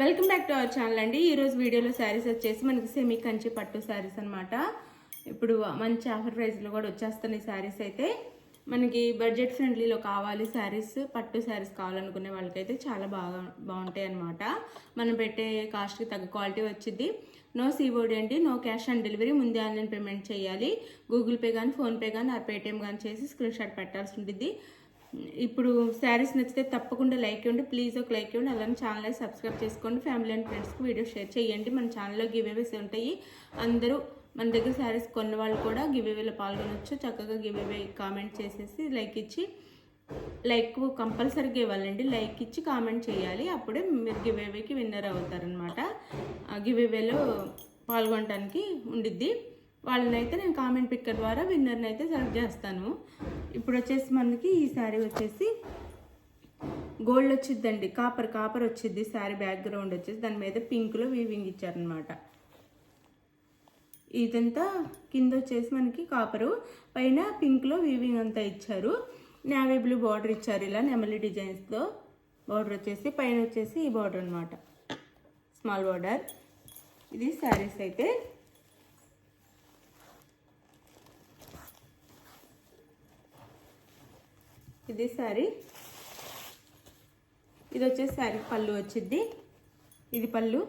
Welcome back to our channel అండి. ఈరోజు వీడియోలో శారీస్ వచ్చేసి మనకి సెమీ కంచి పట్టు శారీస్ అనమాట. ఇప్పుడు మంచి ఆఫర్ ప్రైస్లో కూడా వచ్చేస్తున్నాయి శారీస్. అయితే మనకి బడ్జెట్ ఫ్రెండ్లీలో కావాలి శారీస్, పట్టు శారీస్ కావాలనుకునే వాళ్ళకైతే చాలా బాగుంటాయి అనమాట. మనం పెట్టే కాస్ట్కి తగ్గ క్వాలిటీ వచ్చింది. నో సీఓడి అండి, నో క్యాష్ ఆన్ డెలివరీ. ముందే ఆన్లైన్ పేమెంట్ చేయాలి. గూగుల్ పే కానీ, ఫోన్పే కానీ, ఆ పేటిఎం కానీ చేసి స్క్రీన్ షాట్ పెట్టాల్సి ఉంటుంది. ఇప్పుడు శారీస్ నచ్చితే తప్పకుండా లైక్ ఇవ్వండి, ప్లీజ్ ఒక లైక్ ఇవ్వండి. అలానే ఛానల్ సబ్స్క్రైబ్ చేసుకోండి. ఫ్యామిలీ అండ్ ఫ్రెండ్స్కి వీడియో షేర్ చేయండి. మన ఛానల్లో గివ్ అవేస్ ఉంటాయి. అందరూ మన దగ్గర శారీస్ కొన్న వాళ్ళు కూడా గివ్ అవేలో పాల్గొనవచ్చు. చక్కగా గివ్ అవే కామెంట్ చేసేసి లైక్ ఇచ్చి, లైక్ కంపల్సరీగా ఇవ్వాలండి. లైక్ ఇచ్చి కామెంట్ చేయాలి, అప్పుడే మీరు గివ్ అవేకి విన్నర్ అవుతారనమాట. గివ్ అవేలో పాల్గొనడానికి ఉండిద్ది. వాళ్ళనైతే నేను కామెంట్ పిక్కర్ ద్వారా విన్నర్ని అయితే సెలెక్ట్ చేస్తాను. ఇప్పుడు వచ్చేసి మనకి ఈ శారీ వచ్చేసి గోల్డ్ వచ్చిద్దండి, కాపర్ వచ్చిద్ది. శారీ బ్యాక్గ్రౌండ్ వచ్చేసి దాని మీద పింక్లో వీవింగ్ ఇచ్చారనమాట. ఇదంతా కింద వచ్చేసి మనకి కాపరు, పైన పింక్లో వీవింగ్ అంతా ఇచ్చారు. నేవీ బ్లూ బార్డర్ ఇచ్చారు, ఇలా నెమలి డిజైన్స్తో బార్డర్ వచ్చేసి. పైన వచ్చేసి ఈ బార్డర్ అనమాట, స్మాల్ బార్డర్. ఇది శారీస్ అయితే. ఇది శారీ. ఇది వచ్చేసి శారీ పళ్ళు వచ్చింది. ఇది పళ్ళు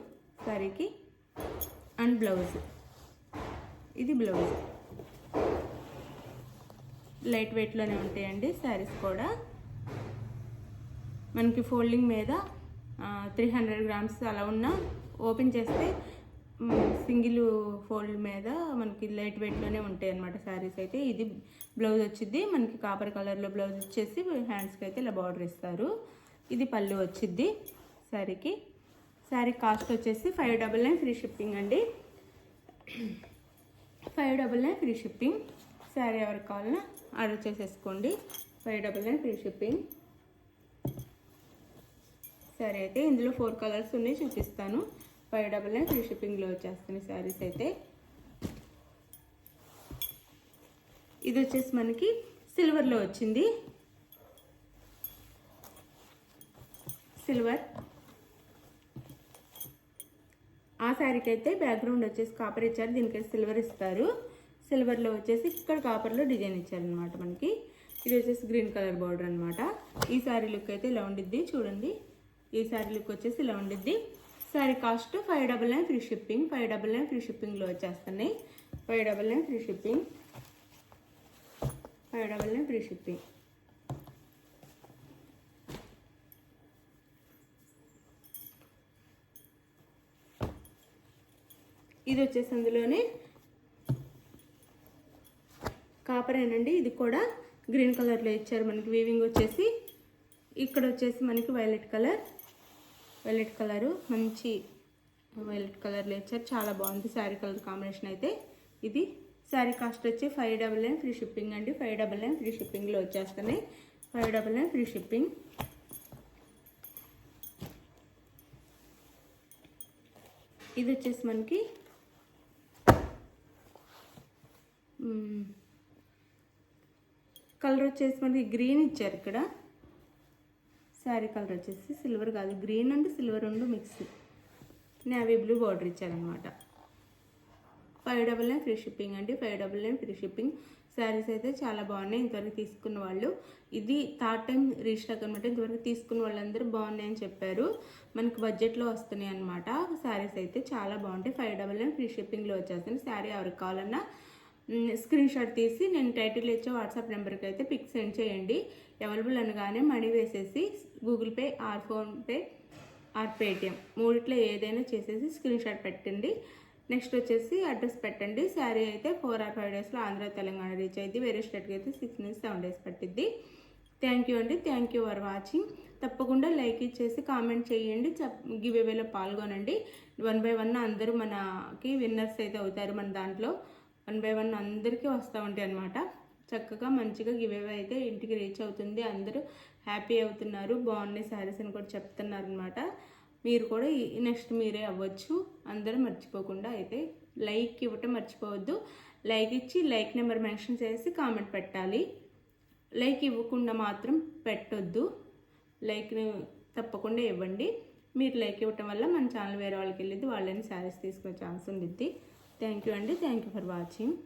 శారీకి అండ్ బ్లౌజ్. ఇది బ్లౌజ్. లైట్ వెయిట్లోనే ఉంటాయండి శారీస్ కూడా. మనకి ఫోల్డింగ్ మీద 300 గ్రామ్స్ అలా ఉన్న ఓపెన్ చేస్తే సింగిల్ ఫోల్డ్ మీద మనకి లైట్ వెయిట్లోనే ఉంటాయి అన్నమాట శారీస్ అయితే. ఇది బ్లౌజ్ వచ్చింది మనకి కాపర్ కలర్లో. బ్లౌజ్ వచ్చేసి హ్యాండ్స్కి అయితే ఇలా బార్డర్ ఇస్తారు. ఇది పళ్ళు వచ్చింది శారీకి. శారీ కాస్ట్ వచ్చేసి 599 ఫ్రీ షిప్పింగ్ అండి. 599 ఫ్రీ షిప్పింగ్. శారీ ఎవరికి కావాలన్నా ఆర్డర్ చేసేసుకోండి. 599 ఫ్రీ షిప్పింగ్. శారీ అయితే ఇందులో 4 కలర్స్ ఉన్నాయి, చూపిస్తాను. 599 ఫ్రీ షిప్పింగ్లో వచ్చేస్తున్నాయి శారీస్ అయితే. ఇది వచ్చేసి మనకి సిల్వర్లో వచ్చింది. సిల్వర్. ఆ శారీకి అయితే బ్యాక్గ్రౌండ్ వచ్చేసి కాపర్ ఇచ్చారు, దీనికైతే సిల్వర్ ఇస్తారు. సిల్వర్లో వచ్చేసి ఇక్కడ కాపర్లో డిజైన్ ఇచ్చారనమాట మనకి. ఇది వచ్చేసి గ్రీన్ కలర్ బార్డర్ అనమాట. ఈ శారీ లుక్ అయితే ఇలా ఉండిద్ది, చూడండి. ఈ శారీ లుక్ వచ్చేసి ఇలా ఉండిద్ది. Sari cost 599 free shipping. 599 free షిప్పింగ్లో వచ్చేస్తున్నాయి. 599 ఫ్రీ షిప్పింగ్. 599 free shipping. ఇది వచ్చేసి అందులోనే కాపరేనండి. ఇది కూడా గ్రీన్ కలర్లో ఇచ్చారు మనకి. వీవింగ్ వచ్చేసి ఇక్కడ వచ్చేసి మనకి వైలెట్ కలరు, మంచి వైలెట్ కలర్లో ఇచ్చారు. చాలా బాగుంది శారీ కలర్ కాంబినేషన్ అయితే. ఇది శారీ కాస్ట్ వచ్చి 599 ఫ్రీ షిప్పింగ్ అండి. 599 ఫ్రీ షిప్పింగ్లో వచ్చేస్తున్నాయి. 599 ఫ్రీ షిప్పింగ్. ఇది వచ్చేసి మనకి కలర్ వచ్చేసి మనకి గ్రీన్ ఇచ్చారు ఇక్కడ. శారీ కలర్ వచ్చేసి సిల్వర్ కాదు, గ్రీన్ అండ్ సిల్వర్ రెండు మిక్స్. నేవీ బ్లూ బార్డర్ ఇచ్చారనమాట. 599 ఫ్రీ షిప్పింగ్ అండి. 599 ఫ్రీ షిప్పింగ్. శారీస్ అయితే చాలా బాగున్నాయి. ఇంతవరకు తీసుకున్న వాళ్ళు, ఇది థర్డ్ టైం రీస్టాక్ అనమాట. ఇంతవరకు తీసుకున్న వాళ్ళందరూ బాగున్నాయని చెప్పారు. మనకి బడ్జెట్లో వస్తున్నాయి అనమాట. శారీస్ అయితే చాలా బాగుంటాయి. 599 ఫ్రీ షిప్పింగ్లో వచ్చేస్తుంది. శారీ ఎవరికి కావాలన్నా స్క్రీన్ షాట్ తీసి నేను టైటిల్ ఇచ్చే వాట్సాప్ నెంబర్కి అయితే పిక్ సెండ్ చేయండి. అవైలబుల్ అనగానే మనీ వేసేసి Google pay are PhonePe are Paytm మూడిట్లో ఏదైనా చేసేసి స్క్రీన్ షాట్ పెట్టండి. నెక్స్ట్ వచ్చేసి అడ్రస్ పెట్టండి. శారీ అయితే 4 or 5 డేస్లో ఆంధ్ర తెలంగాణ రీచ్ అయింది. వేరే స్టేట్కి అయితే 6 నుంచి 7 డేస్ పట్టిద్ది. థ్యాంక్ యూ అండి. Thank you for watching. తప్పకుండా లైక్ ఇచ్చేసి కామెంట్ చేయండి. గివ్ అవేలో పాల్గొనండి. 1 by 1 అందరూ మనకి విన్నర్స్ అయితే అవుతారు. మన దాంట్లో 1 by 1 అందరికీ వస్తూ ఉంటాయి అనమాట. చక్కగా మంచిగా గివ్ అవే అయితే ఇంటికి రీచ్ అవుతుంది. అందరూ హ్యాపీ అవుతున్నారు. బాగున్నాయి శారీస్ అని కూడా చెప్తున్నారు అనమాట. మీరు కూడా నెక్స్ట్ మీరే అవ్వచ్చు. అందరూ మర్చిపోకుండా అయితే లైక్ ఇవ్వటం మర్చిపోవద్దు. లైక్ ఇచ్చి లైక్ నెంబర్ మెన్షన్ చేసి కామెంట్ పెట్టాలి. లైక్ ఇవ్వకుండా మాత్రం పెట్టొద్దు. లైక్ని తప్పకుండా ఇవ్వండి. మీరు లైక్ ఇవ్వటం వల్ల మన ఛానల్ వేరే వాళ్ళకి వెళ్ళిద్ది, వాళ్ళని శారీస్ తీసుకునే ఛాన్స్ ఉండిద్ది. థ్యాంక్ యూ అండి. Thank you for watching.